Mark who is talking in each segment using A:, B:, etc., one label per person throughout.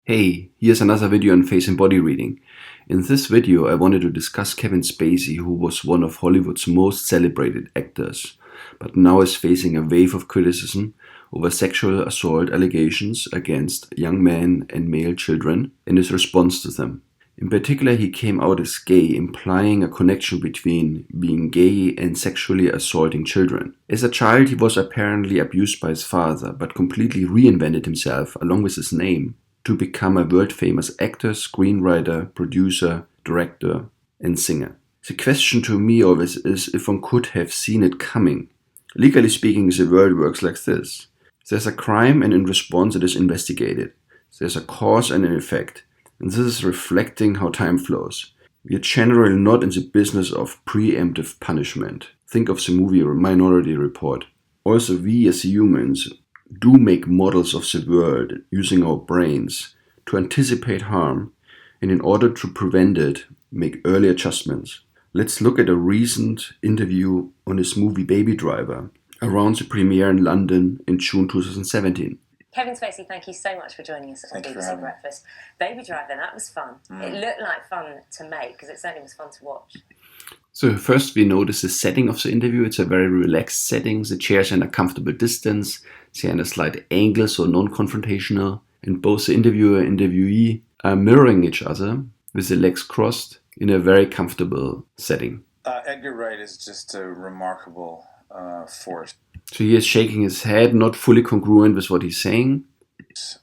A: Hey, here's another video on face and body reading. In this video I wanted to discuss Kevin Spacey, who was one of Hollywood's most celebrated actors, but now is facing a wave of criticism over sexual assault allegations against young men and male children and his response to them. In particular, he came out as gay, implying a connection between being gay and sexually assaulting children. As a child, he was apparently abused by his father, but completely reinvented himself, along with his name, to become a world-famous actor, screenwriter, producer, director, and singer. The question to me always is if one could have seen it coming. Legally speaking, the world works like this. There's a crime, and in response it is investigated. There's a cause and an effect. And this is reflecting how time flows. We are generally not in the business of preemptive punishment. Think of the movie Minority Report. Also, we as humans do make models of the world using our brains to anticipate harm and in order to prevent it, make early adjustments. Let's look at a recent interview on his movie Baby Driver around the premiere in London in June 2017.
B: Kevin Spacey, thank you so much for joining us on BBC Breakfast. Baby Driver, that was fun. It looked like fun to make because it certainly was fun to watch.
A: So first we notice the setting of the interview. It's a very relaxed setting. The chairs are in a comfortable distance. They're in a slight angle, so non-confrontational. And both the interviewer and interviewee are mirroring each other with the legs crossed in a very comfortable setting.
C: Edgar Wright is just a remarkable force.
A: So he is shaking his head, not fully congruent with what he's saying.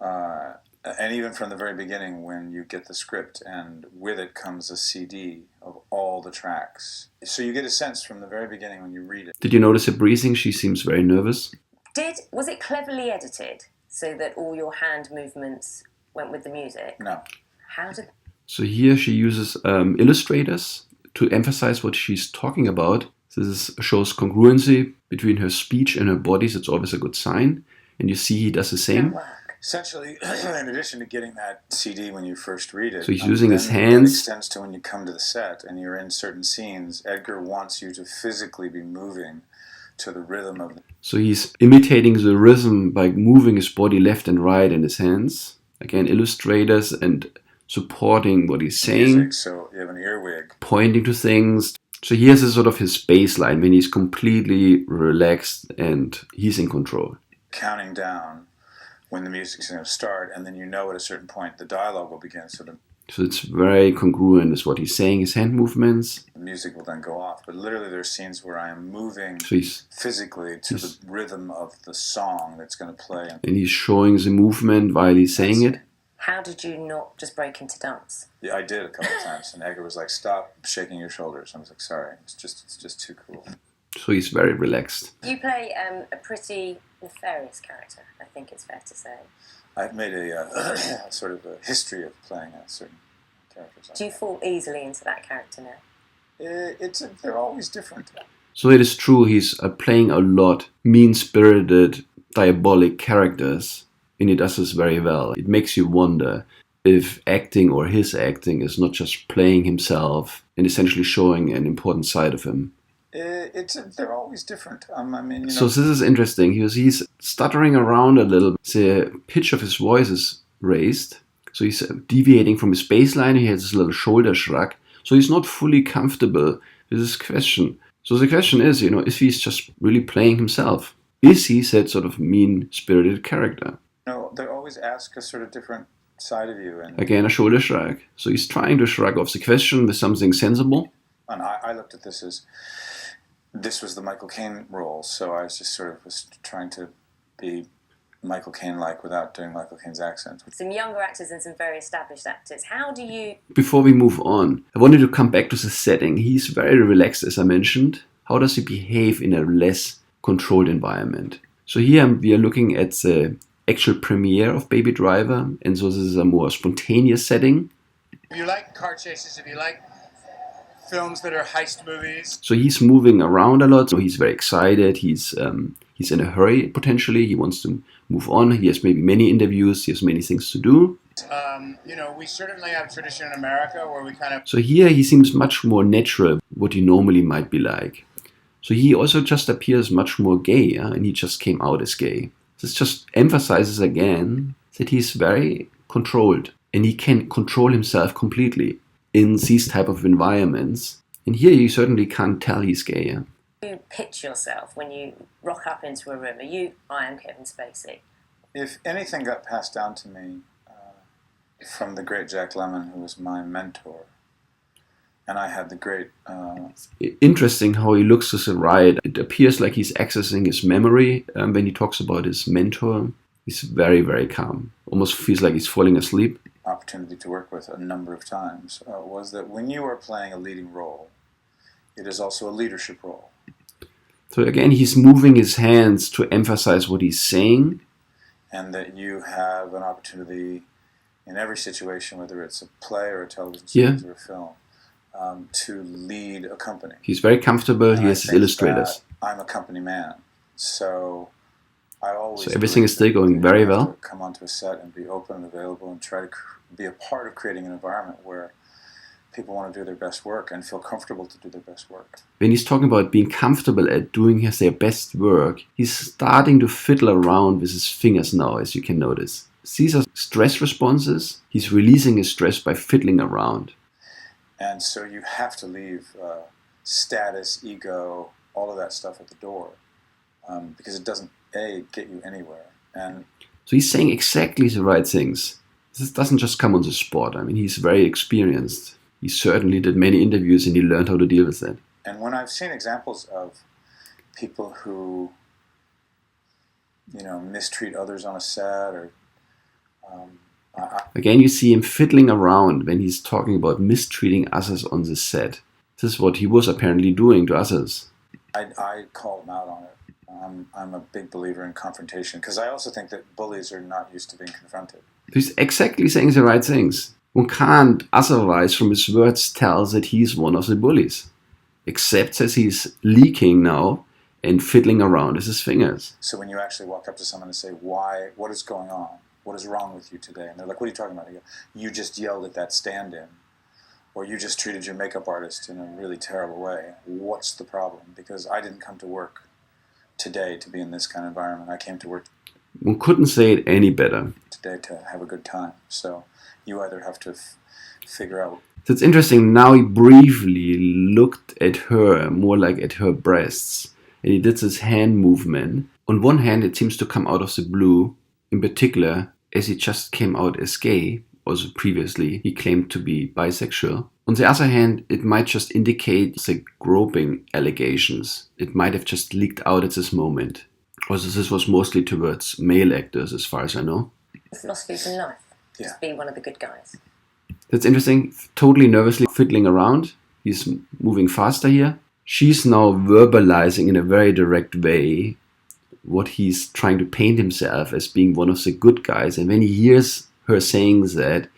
C: And even from the very beginning, when you get the script and with it comes a CD of all the tracks. So you get a sense from the very beginning when you read it.
A: Did you notice her breathing? She seems very nervous.
B: Was it cleverly edited so that all your hand movements went with the music?
C: No.
A: So here she uses illustrators to emphasize what she's talking about. This shows congruency between her speech and her body, so it's always a good sign. And you see he does the same.
C: Essentially, in addition to getting that CD when you first read it,
A: so he's using his hands.
C: It extends to when you come to the set and you're in certain scenes. Edgar wants you to physically be moving to the rhythm of.
A: So he's imitating the rhythm by moving his body left and right in his hands. Again, illustrators and supporting what he's saying.
C: Music, so you have an earwig.
A: Pointing to things. So here's a sort of his baseline when he's completely relaxed and he's in control.
C: Counting down when the music's going to start, and then you know at a certain point the dialogue will begin. So
A: it's very congruent with what he's saying, his hand movements.
C: The music will then go off. But literally there's scenes where I am moving physically to the rhythm of the song that's going to play.
A: And he's showing the movement while he's saying it.
B: How did you not just break into dance?
C: Yeah, I did a couple of times, and Edgar was like, "Stop shaking your shoulders." I was like, "Sorry, it's just too cool."
A: So he's very relaxed.
B: You play a pretty nefarious character, I think it's fair to say.
C: I've made a sort of a history of playing a certain character.
B: Do you fall easily into that character now?
C: They're always different.
A: So it is true, he's playing a lot mean-spirited, diabolic characters. And he does this very well. It makes you wonder if acting or his acting is not just playing himself and essentially showing an important side of him.
C: They're always different.
A: So this is interesting because he's stuttering around a little. The pitch of his voice is raised. So he's deviating from his baseline. He has this little shoulder shrug. So he's not fully comfortable with this question. So the question is, if he's just really playing himself. Is he that sort of mean-spirited character?
C: No, they always ask a sort of different side of you. And
A: again, a shoulder shrug. So he's trying to shrug off the question with something sensible.
C: And I looked at this as, this was the Michael Caine role, so I was just sort of trying to be Michael Caine-like without doing Michael Caine's accent.
B: Some younger actors and some very established actors. How do you...
A: Before we move on, I wanted to come back to the setting. He's very relaxed, as I mentioned. How does he behave in a less controlled environment? So here we are looking at the actual premiere of Baby Driver, and so this is a more spontaneous setting.
D: If you like car chases, if you like films that are heist movies.
A: So he's moving around a lot, so he's very excited, he's in a hurry potentially, he wants to move on, he has maybe many interviews, he has many things to do.
D: We certainly have a tradition in America where we kind of...
A: So here he seems much more natural, what he normally might be like. So he also just appears much more gay, and he just came out as gay. This just emphasizes again that he's very controlled. And he can control himself completely in these type of environments. And here you certainly can't tell he's gay. Yeah?
B: You pitch yourself when you rock up into a room. I am Kevin Spacey.
C: If anything got passed down to me from the great Jack Lemmon, who was my mentor, and I had the great...
A: Interesting how he looks to the right. It appears like he's accessing his memory when he talks about his mentor. He's very, very calm. Almost feels like he's falling asleep.
C: Opportunity to work with a number of times was that when you are playing a leading role, it is also a leadership role.
A: So again, he's moving his hands to emphasize what he's saying.
C: And that you have an opportunity in every situation, whether it's a play or a television series or a film, to lead a company.
A: He's very comfortable.
C: And
A: he has his illustrators.
C: I'm a company man, so I always...
A: So everything is still going very well.
C: To come onto a set and be open and available and try to be a part of creating an environment where people want to do their best work and feel comfortable to do their best work.
A: When he's talking about being comfortable at doing their best work, he's starting to fiddle around with his fingers now, as you can notice. These are stress responses. He's releasing his stress by fiddling around.
C: And so you have to leave status, ego, all of that stuff at the door because it doesn't, get you anywhere. And
A: so he's saying exactly the right things. This doesn't just come on the spot. I mean, he's very experienced. He certainly did many interviews and he learned how to deal with that.
C: And when I've seen examples of people who, mistreat others on a set or...
A: Again, you see him fiddling around when he's talking about mistreating others on the set. This is what he was apparently doing to others.
C: I call him out on it. I'm a big believer in confrontation because I also think that bullies are not used to being confronted.
A: He's exactly saying the right things. One can't otherwise from his words tell that he's one of the bullies. Except as he's leaking now and fiddling around with his fingers.
C: So when you actually walk up to someone and say, what is going on? What is wrong with you today? And they're like, what are you talking about? You go, you just yelled at that stand-in. Or you just treated your makeup artist in a really terrible way. What's the problem? Because I didn't come to work today to be in this kind of environment. I came to work
A: One couldn't say it any better.
C: Today to have a good time. So you either have to figure out...
A: So it's interesting. Now he briefly looked at her, more like at her breasts. And he did this hand movement. On one hand, it seems to come out of the blue. In particular, as he just came out as gay, also previously he claimed to be bisexual. On the other hand, it might just indicate the groping allegations. It might have just leaked out at this moment. Also, this was mostly towards male actors, as far as I know.
B: Philosophies in life. Just be one of the good guys.
A: That's interesting. Totally nervously fiddling around. He's moving faster here. She's now verbalizing in a very direct way what he's trying to paint himself as being one of the good guys. And when he hears her saying that,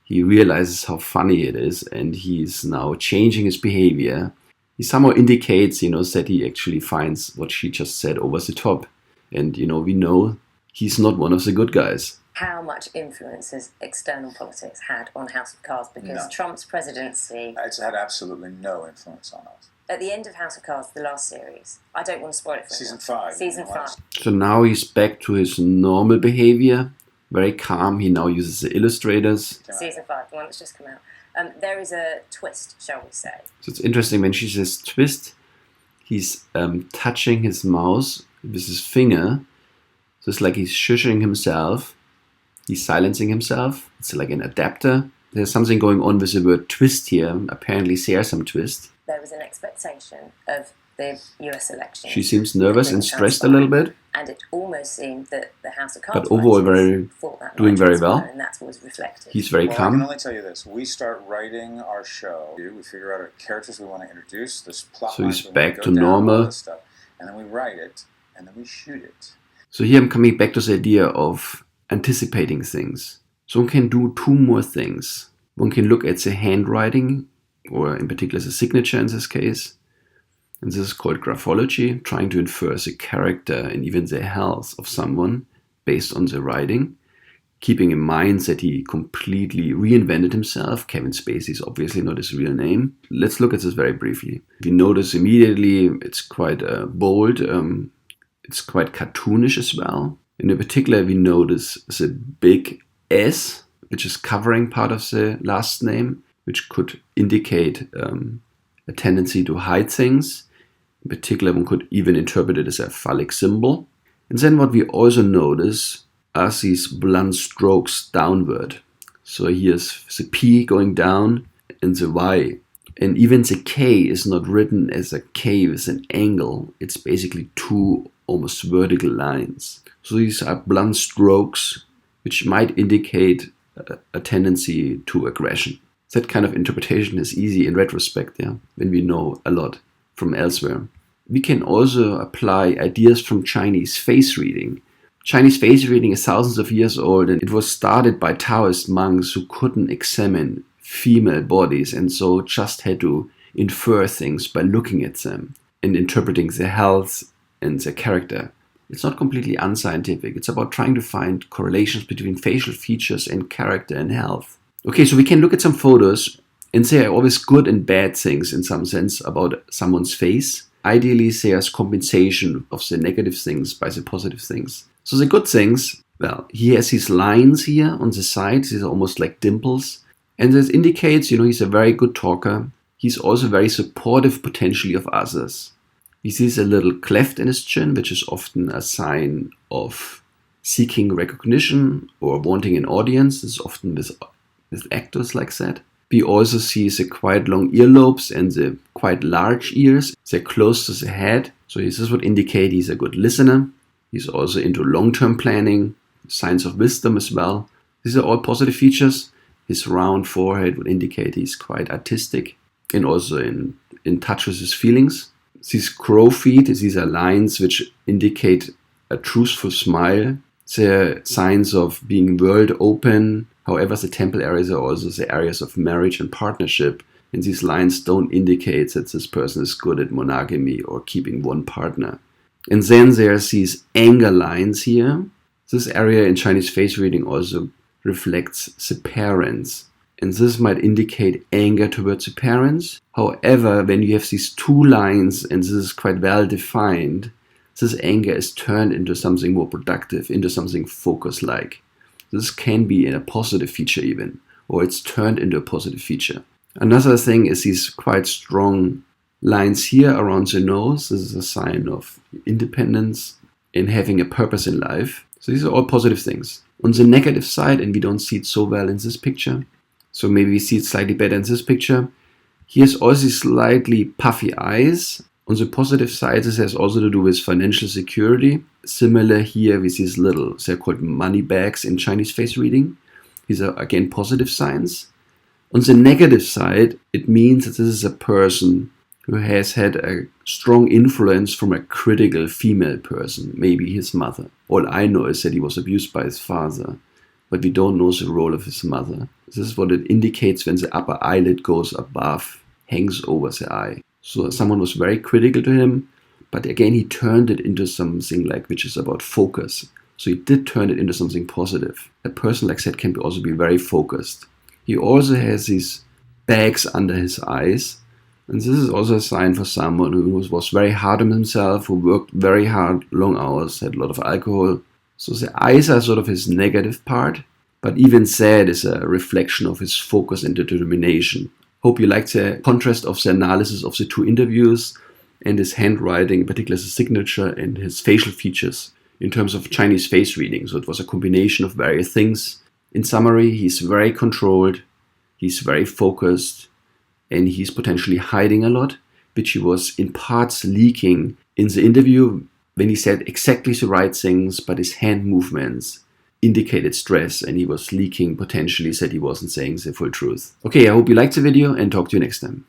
A: he realizes how funny it is and he's now changing his behavior. He somehow indicates, that he actually finds what she just said over the top. And, we know he's not one of the good guys.
B: How much influence has external politics had on House of Cards? Because Trump's presidency...
C: It's had absolutely no influence on us.
B: At the end of House of Cards, the last series, I don't want to spoil it for
C: Season
B: anyone.
C: 5.
B: Season 5.
A: So now he's back to his normal behavior. Very calm. He now uses the illustrators.
B: Season 5, the one that's just come out. There is a twist, shall we say.
A: So it's interesting when she says twist, he's touching his mouth with his finger. So it's like he's shushing himself. He's silencing himself. It's like an adapter. There's something going on with the word twist here. Apparently there's some twist.
B: There was an expectation of the US election.
A: She seems nervous and stressed a little bit.
B: And it almost seemed that the House of Cards
A: but overall doing very well.
B: And that's what was reflected.
A: He's very calm.
C: I can only tell you this. We start writing our show. We figure out our characters we want to introduce. This plot
A: so he's
C: lines
A: back to
C: down,
A: normal.
C: all this stuff, and then we write it, and then we shoot it.
A: So here I'm coming back to the idea of anticipating things. So one can do two more things. One can look at the handwriting, or in particular the signature in this case. And this is called graphology, trying to infer the character and even the health of someone based on the writing, keeping in mind that he completely reinvented himself. Kevin Spacey is obviously not his real name. Let's look at this very briefly. We notice immediately it's quite bold, it's quite cartoonish as well. And in particular, we notice the big S which is covering part of the last name, which could indicate a tendency to hide things. In particular, one could even interpret it as a phallic symbol. And then what we also notice are these blunt strokes downward. So here's the P going down and the Y. And even the K is not written as a K with an angle. It's basically two almost vertical lines. So these are blunt strokes, which might indicate a tendency to aggression. That kind of interpretation is easy in retrospect, when we know a lot from elsewhere. We can also apply ideas from Chinese face reading. Chinese face reading is thousands of years old, and it was started by Taoist monks who couldn't examine female bodies and so just had to infer things by looking at them and interpreting their health and their character. It's not completely unscientific. It's about trying to find correlations between facial features and character and health. Okay, so we can look at some photos and say always good and bad things in some sense about someone's face. Ideally, there's compensation of the negative things by the positive things. So the good things, well, he has these lines here on the side. These are almost like dimples. And this indicates, he's a very good talker. He's also very supportive potentially of others. He sees a little cleft in his chin, which is often a sign of seeking recognition or wanting an audience. This is often with actors like that. We also see the quite long earlobes and the quite large ears. They're close to the head. So this would indicate he's a good listener. He's also into long-term planning, signs of wisdom as well. These are all positive features. His round forehead would indicate he's quite artistic and also in touch with his feelings. These crow feet, these are lines which indicate a truthful smile. They're signs of being world open. However, the temple areas are also the areas of marriage and partnership. And these lines don't indicate that this person is good at monogamy or keeping one partner. And then there's these anger lines here. This area in Chinese face reading also reflects the parents. And this might indicate anger towards the parents. However, when you have these two lines, and this is quite well defined, this anger is turned into something more productive, into something focus-like. This can be a positive feature even, or it's turned into a positive feature. Another thing is these quite strong lines here around the nose. This is a sign of independence and having a purpose in life. So these are all positive things. On the negative side, and we don't see it so well in this picture, so maybe we see it slightly better in this picture, he has also slightly puffy eyes. On the positive side, this has also to do with financial security. Similar here with these little, they're called money bags in Chinese face reading. These are again positive signs. On the negative side, it means that this is a person who has had a strong influence from a critical female person, maybe his mother. All I know is that he was abused by his father, but we don't know the role of his mother. This is what it indicates when the upper eyelid goes above, hangs over the eye. So someone was very critical to him, but again he turned it into something which is about focus. So he did turn it into something positive. A person like that can also be very focused. He also has these bags under his eyes. And this is also a sign for someone who was very hard on himself, who worked very hard, long hours, had a lot of alcohol. So the eyes are sort of his negative part, but even that is a reflection of his focus and determination. Hope you liked the contrast of the analysis of the two interviews and his handwriting, in particular his signature and his facial features in terms of Chinese face reading. So it was a combination of various things. In summary, he's very controlled, he's very focused, and he's potentially hiding a lot, which he was in parts leaking in the interview when he said exactly the right things, but his hand movements indicated stress, and he was leaking, potentially said he wasn't saying the full truth. Okay, I hope you liked the video, and talk to you next time.